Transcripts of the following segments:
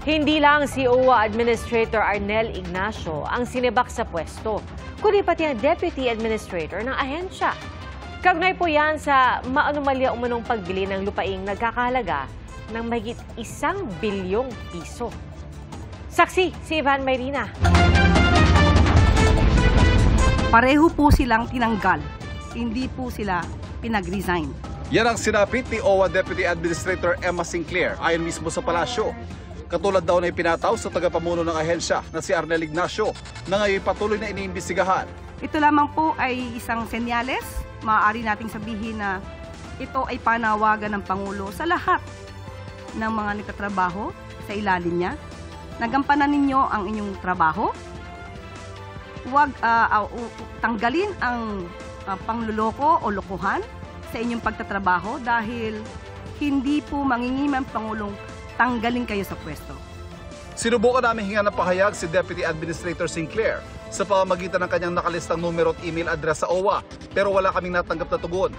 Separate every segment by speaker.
Speaker 1: Hindi lang si OWA Administrator Arnel Ignacio ang sinibak sa pwesto, kundi pati ang Deputy Administrator ng ahensya. Kaugnay po yan sa maanumalya umunong pagbili ng lupaing nagkakahalaga ng mahigit 1 bilyong piso. Saksi si Ivan Mayrina.
Speaker 2: Pareho po silang tinanggal, hindi po sila pinag-resign.
Speaker 3: Yan ang sinapit ni OWA Deputy Administrator Emma Sinclair ayon mismo sa palasyo. Katulad daw na ipinataw sa tagapamuno ng ahensya na si Arnel Ignacio na ngayon patuloy na iniimbestigahan.
Speaker 2: Ito lamang po ay isang senyales. Maaari nating sabihin na ito ay panawagan ng Pangulo sa lahat ng mga nagtatrabaho sa ilalim niya. Nagampanan ninyo ang inyong trabaho. Huwag tanggalin ang pangluloko o lokohan sa inyong pagtatrabaho dahil hindi po mangingimang Pangulong tanggalin kayo sa pwesto.
Speaker 3: Sinubukan namin hinga ng pahayag si Deputy Administrator Sinclair sa pamamagitan ng kanyang nakalistang numero at email address sa OWA pero wala kaming natanggap na tugon.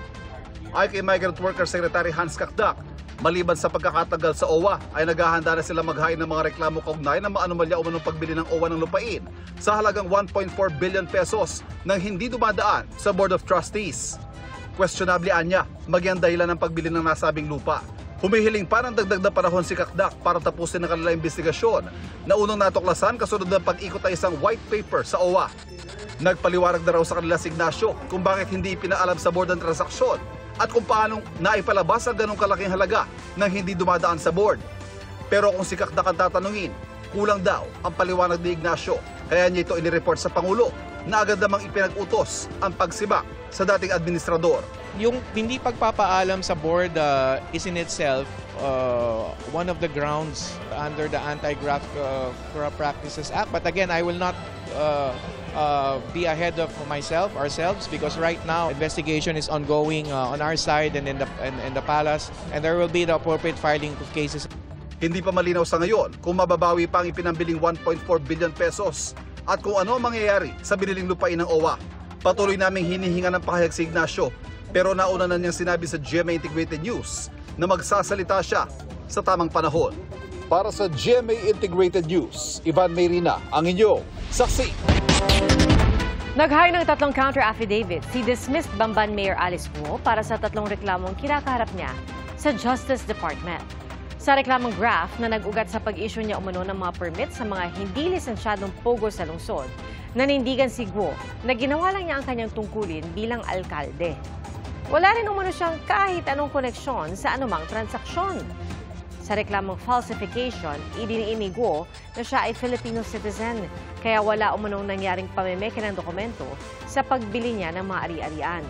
Speaker 3: Ayon kay Migrant Worker Secretary Hans Kakdak, maliban sa pagkakatagal sa OWA ay naghahanda na sila maghain ng mga reklamo kaugnay ng maanumalya umunong pagbili ng OWA ng lupain sa halagang 1.4 billion pesos nang hindi dumadaan sa Board of Trustees. Questionable anya, maging dahilan ng pagbili ng nasabing lupa. Humihiling pa ng dagdag na panahon si Kakdak para tapusin ang kanilang investigasyon na unang natuklasan kasunod ng pag-ikot ay isang white paper sa OWA. Nagpaliwanag na raw sa kanila si Ignacio kung bakit hindi pinaalam sa board ang transaksyon at kung paanong naipalabas ang ganong kalaking halaga nang hindi dumadaan sa board. Pero kung si Kakdak ang tatanungin, kulang daw ang paliwanag ni Ignacio kaya niya ito inireport sa Pangulo na agad namang ipinag-utos ang pagsibak sa dating administrador.
Speaker 4: Yung hindi pagpapaalam sa board is in itself one of the grounds under the Anti-Graft Corrupt Practices Act. But again, I will not be ahead of ourselves, because right now investigation is ongoing on our side and in the palace, and there will be the appropriate filing of cases.
Speaker 3: Hindi pa malinaw sa ngayon kung mababawi pa ang ipinambiling 1.4 billion pesos at kung ano ang mangyayari sa biniling lupain ng OWA. Patuloy naming hinihinga ng pahayag si Ignacio, pero nauna na niyang sinabi sa GMA Integrated News na magsasalita siya sa tamang panahon. Para sa GMA Integrated News, Ivan Mayrina, ang inyong saksi.
Speaker 1: Nag-hire ng 3 counter-affidavit si dismissed Bamban Mayor Alice Guo para sa 3 reklamong kinakaharap niya sa Justice Department. Sa reklamong graft na nag-ugat sa pag-issue niya umano ng mga permit sa mga hindi lisensyadong pogo sa lungsod, nanindigan si Guo na ginawa lang niya ang kanyang tungkulin bilang alkalde. Wala rin umano siyang kahit anong koneksyon sa anumang transaksyon. Sa reklamong falsification, idiniin ni Guo na siya ay Filipino citizen, kaya wala umanong nangyaring pamemeke ng dokumento sa pagbili niya ng mga ari-arian.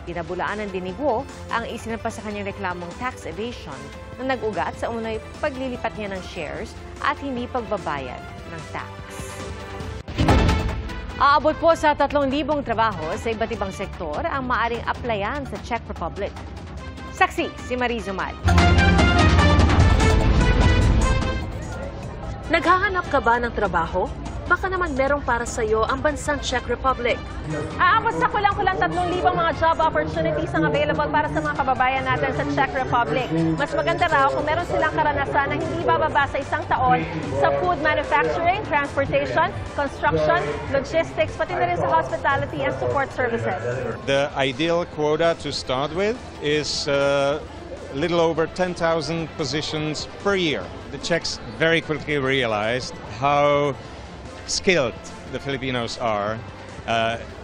Speaker 1: Pinabulaanan din ni Guo ang isinampa sa kanyang reklamong tax evasion na nag-ugat sa umunoy paglilipat niya ng shares at hindi pagbabayad ng tax. Aabot po sa 3,000 trabaho sa iba't ibang sektor ang maaring applyan sa Czech Republic. Saksi si Marie Zumal. Naghahanap ka ba ng trabaho? Baka naman merong para sa iyo ang bansang Czech Republic.
Speaker 5: Aabot sa kulang-kulang 3,000 mga job opportunities ang available para sa mga kababayan natin sa Czech Republic. Mas maganda raw kung meron silang karanasan na hindi bababa sa 1 taon sa food manufacturing, transportation, construction, logistics, pati na rin sa hospitality and support services.
Speaker 6: The ideal quota to start with is a little over 10,000 positions per year. The Czechs very quickly realized how skilled the Filipinos are.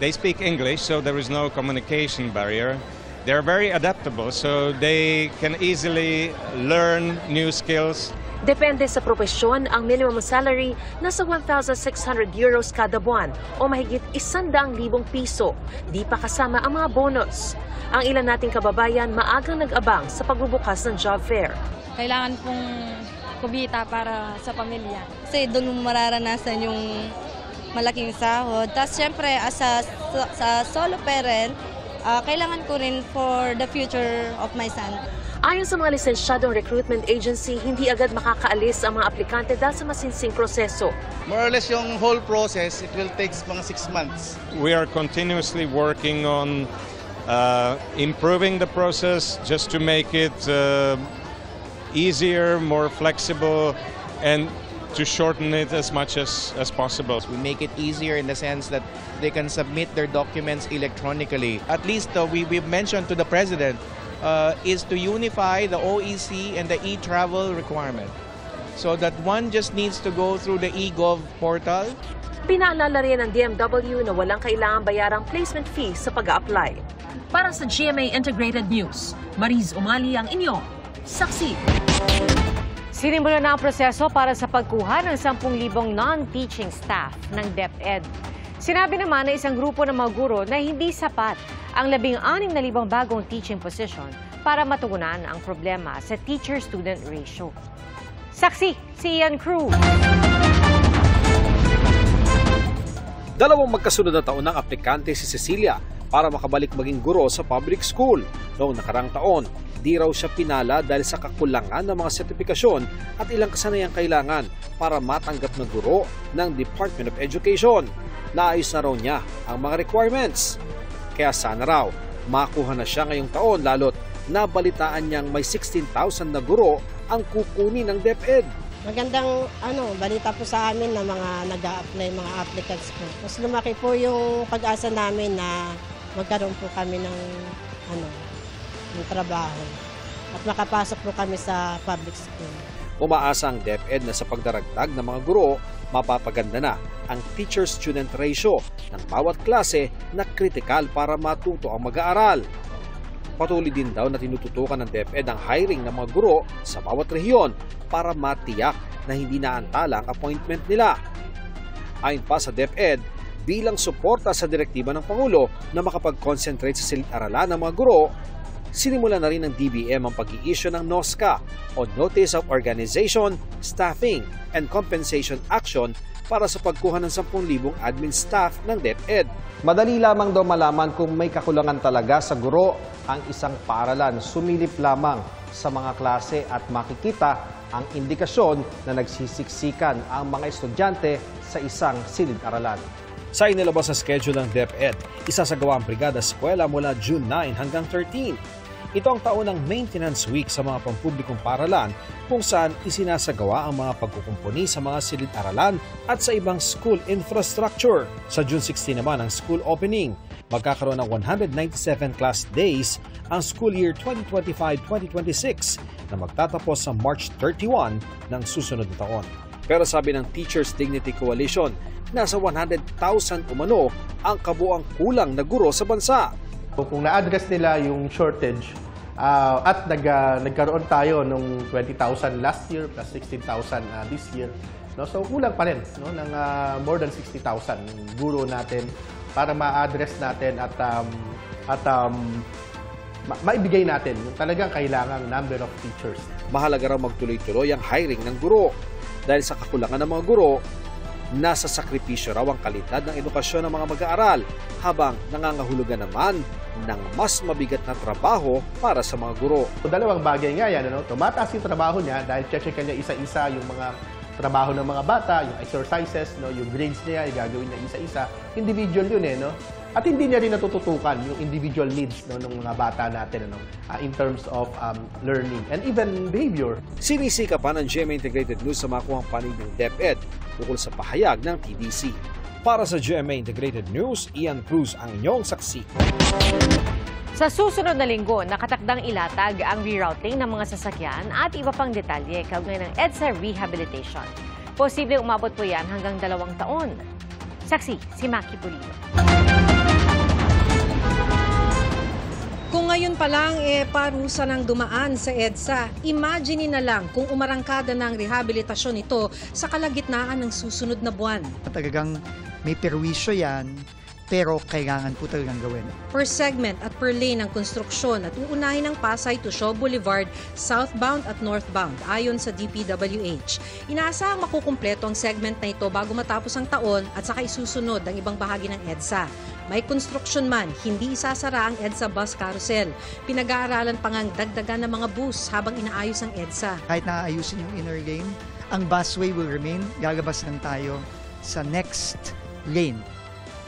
Speaker 6: They speak English, so there is no communication barrier. They're very adaptable, so they can easily learn new skills.
Speaker 1: Depende sa propesyon, ang minimum salary nasa 1,600 euros kada buwan o mahigit 100,000 piso. Di pa kasama ang mga bonus. Ang ilan nating kababayan maagang nag-abang sa pagbubukas ng job fair.
Speaker 7: Kailangan pong kumita para sa pamilya. Kasi doon mo mararanasan yung malaking sahod. Tapos syempre, sa solo parent, kailangan ko rin for the future of my son.
Speaker 1: Ayon sa mga lisensyadong recruitment agency, hindi agad makakaalis ang mga aplikante dahil sa masinsing proseso.
Speaker 8: More or less yung whole process, it will take mga 6 months.
Speaker 6: We are continuously working on improving the process just to make it easier, more flexible, and to shorten it as much as possible.
Speaker 4: We make it easier in the sense that they can submit their documents electronically. At least we've mentioned to the President is to unify the OEC and the e-travel requirement so that one just needs to go through the eGov portal.
Speaker 5: Pinaalala rin ng DMW na walang kailangang bayarang placement fee sa pag-a-apply. Para sa GMA Integrated News, Mariz Umali ang inyong saksi.
Speaker 1: Sinimula na ang proseso para sa pagkuha ng 10,000 non-teaching staff ng DepEd. Sinabi naman ng isang grupo ng mga guro na hindi sapat ang 16,000 bagong teaching position para matugunan ang problema sa teacher-student ratio. Saksi, si Ian Cruz.
Speaker 9: 2 magkasunod na taon ng aplikante si Cecilia para makabalik maging guro sa public school. Noong nakarang taon, di raw siya pinala dahil sa kakulangan ng mga sertipikasyon at ilang kasanayang kailangan para matanggap na guro ng Department of Education. Naayos na raw niya ang mga requirements. Kaya sana raw makuha na siya ngayong taon lalo't nabalitaan niyang may 16,000 na guro ang kukunin ng DepEd.
Speaker 10: Magandang balita po sa amin na mga nag-a-apply, mga applicants po. Mas lumaki po yung pag-asa namin na magkaroon po kami ng trabaho at makapasok po kami sa public school.
Speaker 9: Umaasa ang DepEd na sa pagdaragdag ng mga guro, mapapaganda na ang teacher-student ratio ng bawat klase na kritikal para matuto ang mag-aaral. Patuloy din daw na tinututukan ng DepEd ang hiring ng mga guro sa bawat rehiyon para matiyak na hindi naantala ang appointment nila. Ayon pa sa DepEd, bilang suporta sa direktiba ng Pangulo na makapag-concentrate sa silid-aralan ng mga guro, sinimula na rin ng DBM ang pag-i-issue ng NOSCA o Notice of Organization, Staffing, and Compensation Action para sa pagkuha ng 10,000 admin staff ng DepEd.
Speaker 11: Madali lamang daw malaman kung may kakulangan talaga sa guro ang isang paaralan. Sumilip lamang sa mga klase at makikita ang indikasyon na nagsisiksikan ang mga estudyante sa isang silid-aralan.
Speaker 9: Sa inilabas na schedule ng DepEd, isasagawa ang Brigada Eskwela mula June 9 hanggang 13. Ito ang taon ng maintenance week sa mga pampublikong paaralan kung saan isinasagawa ang mga pagkukumpuni sa mga silid-aralan at sa ibang school infrastructure. Sa June 16 naman ang school opening. Magkakaroon ng 197 class days ang school year 2025-2026 na magtatapos sa March 31 ng susunod na taon. Pero sabi ng Teachers Dignity Coalition, nasa 100,000 umano ang kabuang kulang na guro sa bansa.
Speaker 12: Kung na-address nila yung shortage at nagkaroon tayo ng 20,000 last year plus 16,000 this year, so kulang pa rin ng more than 60,000 guro natin para ma-address natin at maibigay natin yung talagang kailangang number of teachers.
Speaker 9: Mahalaga raw magtuloy-tuloy ang hiring ng guro dahil sa kakulangan ng mga guro, nasa sakripisyo raw ang kalidad ng edukasyon ng mga mag-aaral habang nangangahulugan naman ng mas mabigat na trabaho para sa mga guro.
Speaker 12: Dalawang bagay nga yan, tumataas yung trabaho niya dahil check niya isa-isa yung mga trabaho ng mga bata, yung exercises, yung grades niya, gagawin niya isa-isa. Individual yun At hindi niya rin natututukan yung individual needs ng mga bata natin in terms of learning and even behavior.
Speaker 9: Sinisika pa ng GMA Integrated News sa makuhang panig ng DepEd tungkol sa pahayag ng TDC. Para sa GMA Integrated News, Ian Cruz ang inyong saksi.
Speaker 1: Sa susunod na linggo, nakatakdang ilatag ang rerouting ng mga sasakyan at iba pang detalye kaugnay ng EDSA rehabilitation. Posible umabot po yan hanggang 2 taon. Saksi, si Maki Pulido.
Speaker 13: Kung ngayon pa lang parusa ng dumaan sa EDSA, imagine na lang kung umarangkada ng rehabilitasyon ito sa kalagitnaan ng susunod na buwan.
Speaker 14: Talagang may perwisyo yan, pero kailangan po talagang gawin.
Speaker 13: Per segment at per lane ng konstruksyon at uunahin ng Pasay to Shaw Boulevard, southbound at northbound ayon sa DPWH. Inaasahang makukumpleto ang segment na ito bago matapos ang taon at saka isusunod ang ibang bahagi ng EDSA. May construction man, hindi isasara ang EDSA bus carousel. Pinag-aaralan pa ngang dagdagan ng mga bus habang inaayos ang EDSA.
Speaker 14: Kahit naayusin yung inner lane, ang busway will remain. Lalabas lang tayo sa next lane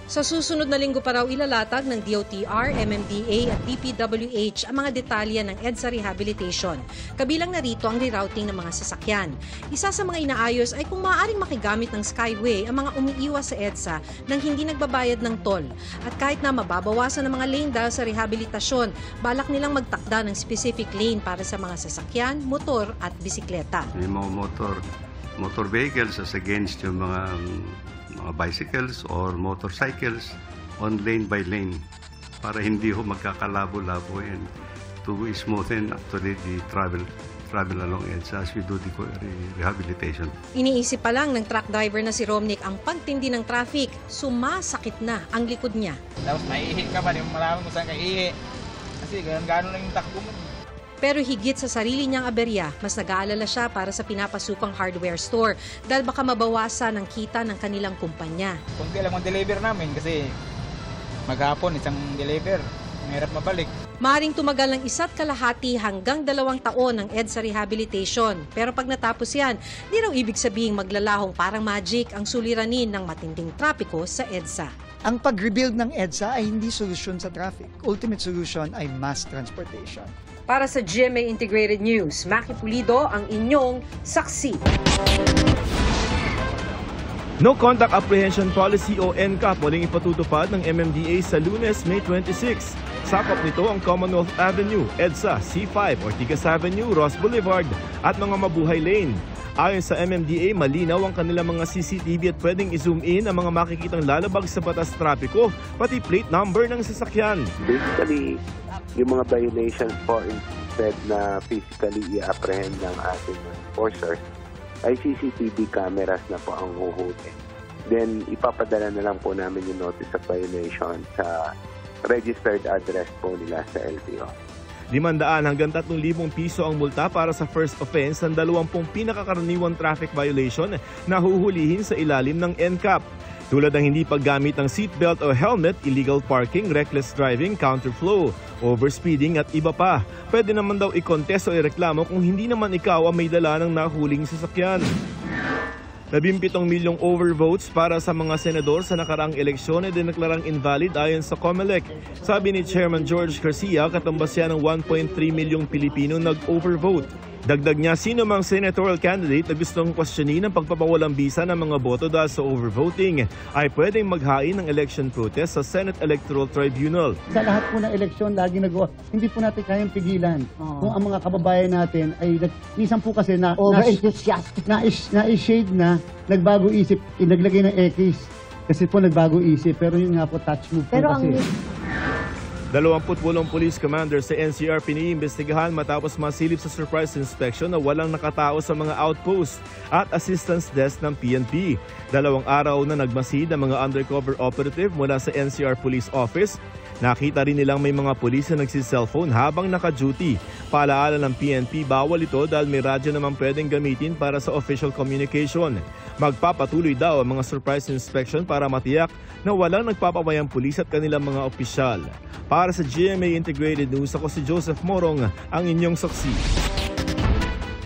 Speaker 13: Sa susunod na linggo pa raw ilalatag ng DOTR, MMDA at DPWH ang mga detalye ng EDSA rehabilitation. Kabilang na rito ang rerouting ng mga sasakyan. Isa sa mga inaayos ay kung maaaring makigamit ng Skyway ang mga umiiwas sa EDSA nang hindi nagbabayad ng toll. At kahit na mababawasan ng mga lane dahil sa rehabilitasyon, balak nilang magtakda ng specific lane para sa mga sasakyan, motor at bisikleta.
Speaker 15: Yung mga motor vehicles as against yung mga bicycles or motorcycles on lane by lane para hindi ho magkakalabo-labo and to smoothen actually the travel along EDSA as we do the rehabilitation.
Speaker 13: Iniisip pa lang ng truck driver na si Romnick ang pagtindi ng traffic, sumasakit na ang likod niya.
Speaker 16: Tapos maiihi ka pa, di mo malaman kung saan ka ihi. Kasi gano'n lang yung takbo mo.
Speaker 13: Pero higit sa sarili niyang aberya, mas nag-aalala siya para sa pinapasukang hardware store dahil baka mabawasan ang kita ng kanilang kumpanya.
Speaker 16: Kunti lang ang deliver namin kasi maghapon isang deliver. Mahirap mabalik.
Speaker 13: Maaring tumagal ng 1.5 hanggang 2 taon ang EDSA rehabilitation. Pero pag natapos yan, di raw ibig sabihing maglalahong parang magic ang suliranin ng matinding trapiko sa EDSA.
Speaker 14: Ang pag-rebuild ng EDSA ay hindi solusyon sa traffic. Ultimate solution ay mass transportation.
Speaker 13: Para sa GMA Integrated News, Maki Pulido ang inyong saksi.
Speaker 17: No Contact Apprehension Policy o NCAP muling ipatutupad ng MMDA sa Lunes, May 26. Sakop nito ang Commonwealth Avenue, EDSA, C5, Ortigas Avenue, Ross Boulevard at mga mabuhay lane. Ayon sa MMDA, malinaw ang kanilang mga CCTV at pwedeng i-zoom in ang mga makikitang lalabag sa batas trapiko, pati plate number ng sasakyan.
Speaker 18: Basically, yung mga violations po instead na physically i-apprehend ng ating enforcers, ay CCTV cameras na po ang huhutin. Then, ipapadala na lang po namin yung notice of violation sa registered address po nila sa LTO.
Speaker 17: 500 hanggang 3,000 piso ang multa para sa first offense ng 20 pinakakaraniwang traffic violation na huhulihin sa ilalim ng NCAP. Tulad ng hindi paggamit ng seatbelt o helmet, illegal parking, reckless driving, counterflow, overspeeding at iba pa. Pwede naman daw i-contest o ireklamo kung hindi naman ikaw ang may dala ng nahuling sasakyan. 17 milyong overvotes para sa mga senador sa nakaraang eleksyon ay dineklarang invalid ayon sa COMELEC. Sabi ni Chairman George Garcia, katumbas yan ng 1.3 milyong Pilipino nag-overvote. Dagdag niya, sino mang senatorial candidate na gustong questionin ang pagpapawalang bisa ng mga boto dahil sa overvoting ay pwedeng maghain ng election protest sa Senate Electoral Tribunal.
Speaker 19: Sa lahat po ng eleksyon, lagi nagawa. Hindi po natin kayang pigilan. Kung ang mga kababayan natin ay minsan po kasi na-shade na, nagbago isip, inaglagay ng X. Kasi po nagbago isip, pero yun nga po touch move po kasi.
Speaker 17: 28 police commander sa NCR piniimbestigahan matapos masilip sa surprise inspection na walang nakatao sa mga outpost at assistance desk ng PNP. 2 araw na nagmasid ang mga undercover operative mula sa NCR Police Office. Nakita rin nilang may mga pulis na nagsiselfone habang naka-duty. Paalaala ng PNP, bawal ito dahil may radyo naman pwedeng gamitin para sa official communication. Magpapatuloy daw ang mga surprise inspection para matiyak na walang nagpapabayang pulis at kanilang mga opisyal. Para sa GMA Integrated News, ako si Joseph Morong, ang inyong saksi.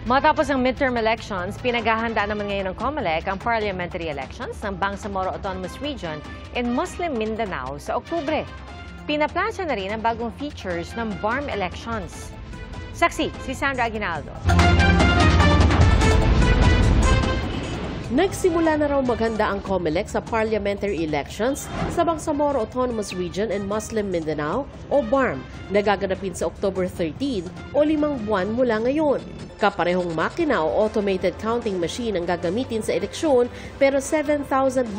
Speaker 1: Matapos ang midterm elections, pinaghahanda naman ngayon ng COMELEC ang parliamentary elections ng Bangsamoro Autonomous Region in Muslim Mindanao sa Oktubre. Pinaplansya na rin ang bagong features ng BARM elections. Saksi, si Sandra Aguinaldo.
Speaker 20: Nagsimula na raw maghanda ang COMELEC sa parliamentary elections sa Bangsamoro Autonomous Region and Muslim Mindanao o BARM na gaganapin sa October 13 o 5 buwan mula ngayon. Kaparehong makina o automated counting machine ang gagamitin sa eleksyon pero 7,000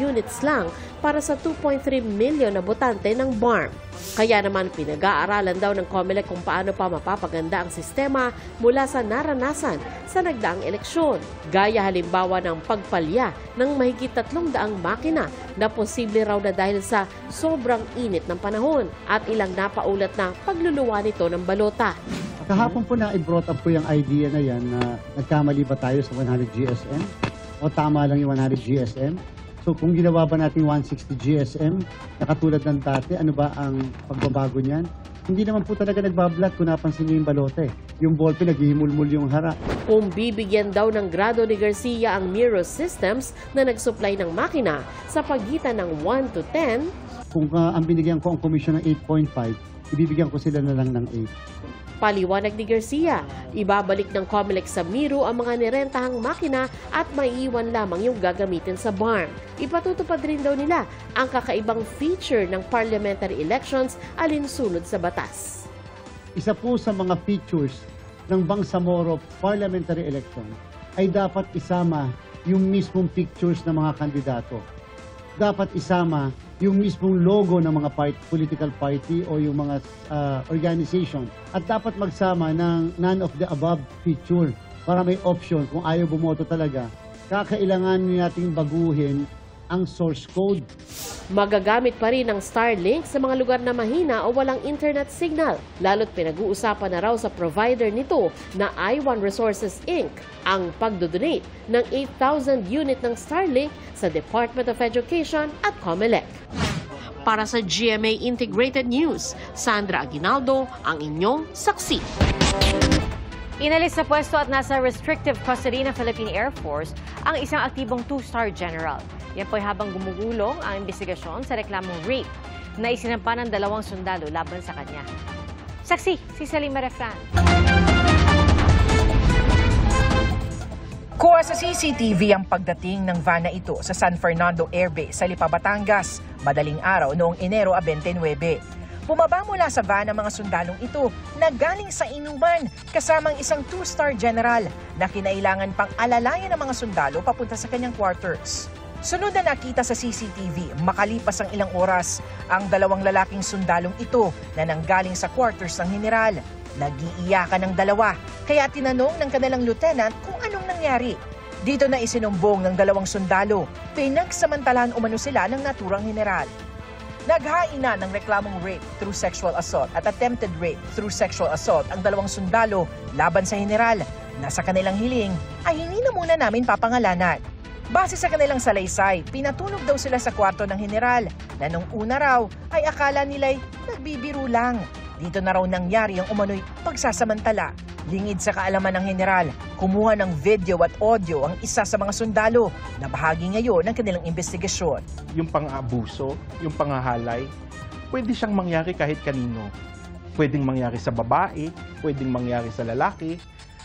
Speaker 20: units lang para sa 2.3 million na botante ng BARM. Kaya naman pinag-aaralan daw ng COMELEC kung paano pa mapapaganda ang sistema mula sa naranasan sa nagdaang eleksyon. Gaya halimbawa ng pagpalya ng mahigit 300 makina na posible raw na dahil sa sobrang init ng panahon at ilang napaulat na pagluluwa nito ng balota.
Speaker 19: Kahapon po na i-brought up po yung idea na yan na nagkamali ba tayo sa 100 GSM o tama lang yung 100 GSM. So kung ginawa ba natin 160 GSM na katulad ng dati, ano ba ang pagbabago niyan? Hindi naman po talaga nagbablat kung napansin niyo yung balote. Yung ballpen, naghihimulmul yung harap.
Speaker 20: Kung bibigyan daw ng grado ni Garcia ang Miro Systems na nagsupply ng makina sa pagitan ng 1 to 10,
Speaker 19: kung ang binigyan ko ang komisyon ng 8.5, ibibigyan ko sila na lang ng 8.
Speaker 20: Paliwanag ni Garcia, ibabalik ng COMELEC sa Miro ang mga nirentahang makina at maiiwan lamang yung gagamitin sa BARM. Ipatutupad rin daw nila ang kakaibang feature ng parliamentary elections alinsunod sa batas.
Speaker 19: Isa po sa mga features ng Bangsamoro parliamentary election ay dapat isama yung mismong pictures ng mga kandidato. Dapat isama yung mismong logo ng mga political party o yung mga organization. At dapat magsama ng none of the above feature para may option kung ayaw bumoto talaga. Kakailangan nating baguhin ang source code.
Speaker 20: Magagamit pa rin ang Starlink sa mga lugar na mahina o walang internet signal. Lalo't pinag-uusapan na raw sa provider nito na I1 Resources Inc. ang pagdodonate ng 8,000 unit ng Starlink sa Department of Education at COMELEC. Para sa GMA Integrated News, Sandra Aguinaldo, ang inyong saksi.
Speaker 1: Inalis sa pwesto at nasa restrictive custody ng Philippine Air Force ang isang aktibong 2-star general. Yan po'y habang gumugulong ang investigasyon sa reklamong rape na isinampa ng 2 sundalo laban sa kanya. Saksi, si Salima Refran.
Speaker 21: Kuha sa CCTV ang pagdating ng van na ito sa San Fernando Air Base sa Lipa, Batangas, madaling araw noong Enero 29. Bumaba mula sa van ang mga sundalong ito na galing sa inuman kasamang isang 2-star general na kinailangan pang alalayan ng mga sundalo papunta sa kanyang quarters. Sunod na nakita sa CCTV, makalipas ang ilang oras, ang 2 lalaking sundalong ito na nanggaling sa quarters ng general. Nag-iiyakan ng 2, kaya tinanong ng kanilang lieutenant kung anong nangyari. Dito na isinumbong ng 2 sundalo, pinagsamantalahan umano sila ng naturang general. Naghain na ng reklamong rape through sexual assault at attempted rape through sexual assault ang 2 sundalo laban sa general na sa kanilang hiling ay hindi na muna namin papangalanan. Base sa kanilang salaysay, pinatunog daw sila sa kwarto ng general na nung una raw ay akala nila'y nagbibiro lang. Dito na raw nangyari ang umano'y pagsasamantala. Lingid sa kaalaman ng general, kumuha ng video at audio ang isa sa mga sundalo na bahagi ngayon ng kanilang investigasyon.
Speaker 12: Yung pang-abuso, yung panghahalay, pwede siyang mangyari kahit kanino. Pwedeng mangyari sa babae, pwedeng mangyari sa lalaki,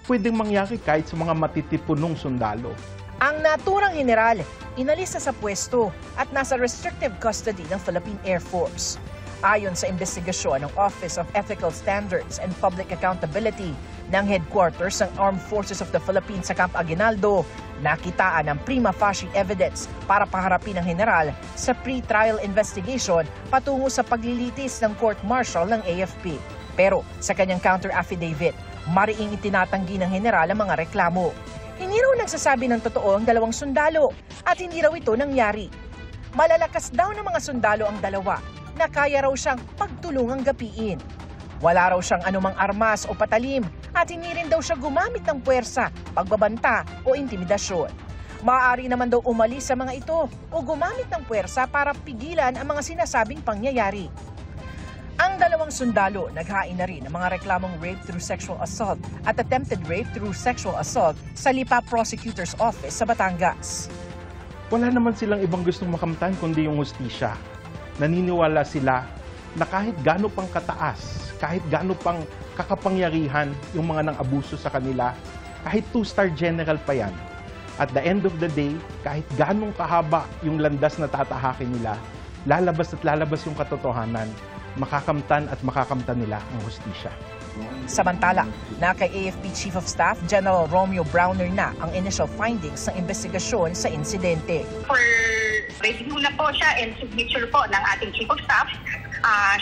Speaker 12: pwedeng mangyari kahit sa mga matitipunong sundalo.
Speaker 21: Ang naturang general, inalis na sa pwesto at nasa restrictive custody ng Philippine Air Force. Ayon sa investigasyon ng Office of Ethical Standards and Public Accountability ng Headquarters ng Armed Forces of the Philippines sa Camp Aguinaldo, nakitaan ang prima facie evidence para paharapin ang general sa pre-trial investigation patungo sa paglilitis ng court-martial ng AFP. Pero sa kanyang counter-affidavit, mariing itinatanggi ng general ang mga reklamo. Hindi raw nagsasabi ng totoo ang 2 sundalo at hindi raw ito nangyari. Malalakas daw ng mga sundalo ang 2 na kaya raw siyang pagtulungang gapiin. Wala raw siyang anumang armas o patalim at hindi rin daw siya gumamit ng puwersa, pagbabanta o intimidasyon. Maaari naman daw umalis sa mga ito o gumamit ng puwersa para pigilan ang mga sinasabing pangyayari. Ang 2 sundalo naghain na rin ng mga reklamong rape through sexual assault at attempted rape through sexual assault sa Lipa Prosecutor's Office sa Batangas.
Speaker 12: Wala naman silang ibang gustong makamtan kundi yung hustisya. Naniniwala sila na kahit gaano pang kataas, kahit gaano pang kakapangyarihan yung mga nang-abuso sa kanila, kahit 2-star general pa yan, at the end of the day, kahit gaano kahaba yung landas na tatahakin nila, lalabas at lalabas yung katotohanan, makakamtan at makakamtan nila ang hustisya.
Speaker 21: Samantala, na kay AFP Chief of Staff General Romeo Browner na ang initial findings ng investigasyon sa insidente.
Speaker 22: For review na po siya and signature po ng ating Chief of Staff.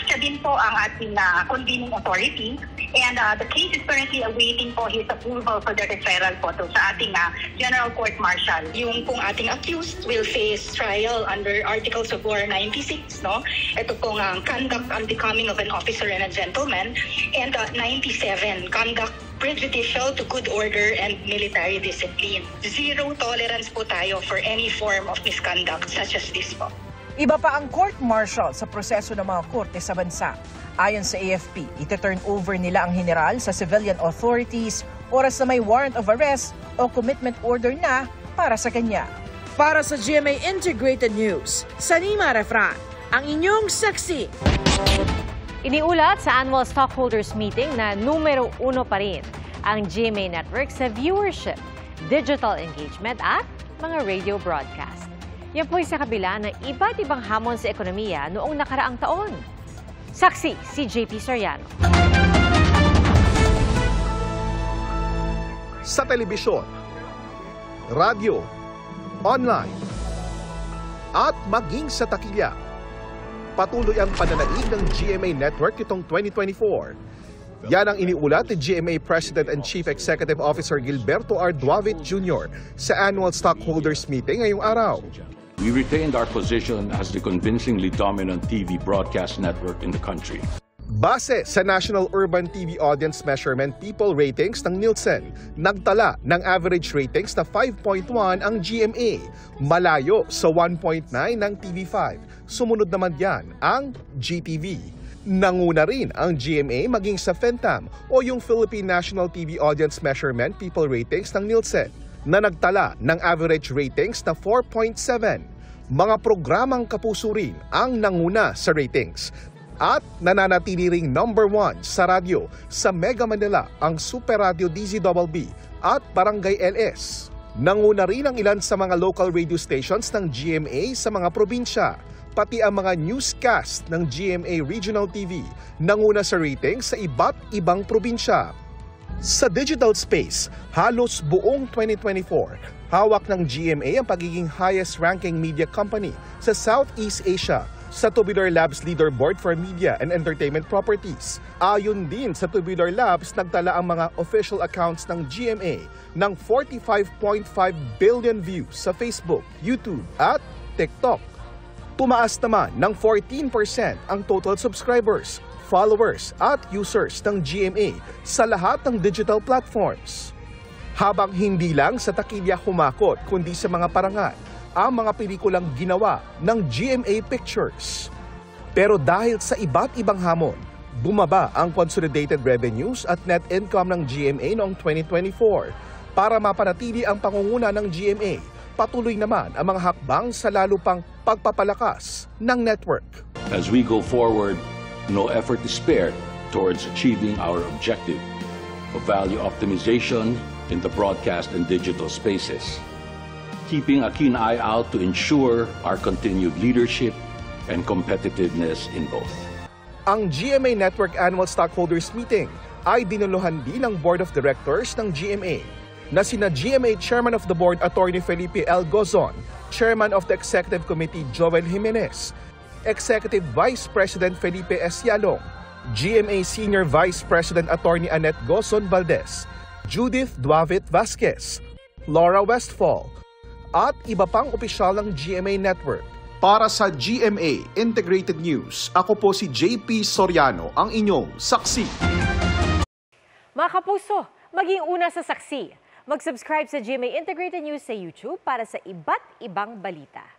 Speaker 22: Siya din po ang ating convening authority and the case is currently awaiting po his approval for the referral po to sa ating General Court Martial.
Speaker 23: Yung pong ating accused will face trial under Articles of War 96, no? Ito pong conduct unbecoming of an officer and a gentleman, and 97, conduct prejudicial to good order and military discipline. Zero tolerance po tayo for any form of misconduct such as this po.
Speaker 21: Iba pa ang court-martial sa proseso ng mga korte sa bansa. Ayon sa AFP, ite-turn over nila ang general sa civilian authorities oras na may warrant of arrest o commitment order na para sa kanya. Para sa GMA Integrated News, Sanima Refran, ang inyong saksi.
Speaker 1: Iniulat sa annual stockholders meeting na numero 1 pa rin ang GMA Network sa viewership, digital engagement at mga radio broadcast. Yan po'y sa kabila ng iba't ibang hamon sa ekonomiya noong nakaraang taon. Saksi si JP Soriano.
Speaker 2: Sa telebisyon, radyo, online, at maging sa takilya, patuloy ang pananaig ng GMA Network itong 2024. Yan ang iniulat ni GMA President and Chief Executive Officer Gilberto R. Duavit Jr. sa annual stockholders meeting ngayong araw.
Speaker 3: We retained our position as the convincingly dominant TV broadcast network in the country.
Speaker 2: Base sa National Urban TV Audience Measurement People Ratings ng Nielsen, nagtala ng average ratings na 5.1 ang GMA, malayo sa 1.9 ng TV5. Sumunod naman yan ang GTV. Nanguna rin ang GMA maging sa FENTAM o yung Philippine National TV Audience Measurement People Ratings ng Nielsen, na nagtala ng average ratings na 4.7. Mga programang kapuso rin ang nanguna sa ratings. At nananatili ring number 1 sa radyo sa Mega Manila ang Super Radio DZBB at Barangay LS. Nanguna rin ang ilan sa mga local radio stations ng GMA sa mga probinsya. Pati ang mga newscast ng GMA Regional TV nanguna sa ratings sa iba't ibang probinsya. Sa digital space, halos buong 2024, hawak ng GMA ang pagiging highest-ranking media company sa Southeast Asia sa Tubular Labs Leaderboard for Media and Entertainment Properties. Ayon din sa Tubular Labs, nagtala ang mga official accounts ng GMA ng 45.5 billion views sa Facebook, YouTube at TikTok. Tumaas naman ng 14% ang total subscribers, followers at users ng GMA sa lahat ng digital platforms. Habang hindi lang sa takilya humakot kundi sa mga parangal ang mga pelikulang ginawa ng GMA Pictures. Pero dahil sa iba't ibang hamon, bumaba ang consolidated revenues at net income ng GMA noong 2024. Para mapanatili ang pangunguna ng GMA, patuloy naman ang mga hakbang sa lalo pang pagpapalakas ng network.
Speaker 3: As we go forward, no effort is spared towards achieving our objective of value optimization in the broadcast and digital spaces, keeping a keen eye out to ensure our continued leadership and competitiveness in both.
Speaker 2: Ang GMA Network Annual Stockholders Meeting ay dinuluhan din ng Board of Directors ng GMA na sina GMA Chairman of the Board Attorney Felipe L. Gozon, Chairman of the Executive Committee Joel Jimenez, Executive Vice President Felipe S. Yalong, GMA Senior Vice President Attorney Annette Gozon Valdez, Judith Duavit Vasquez, Laura Westfall, at iba pang opisyal ng GMA Network. Para sa GMA Integrated News, ako po si JP Soriano, ang inyong saksi.
Speaker 1: Mga kapuso, maging una sa saksi. Mag-subscribe sa GMA Integrated News sa YouTube para sa iba't ibang balita.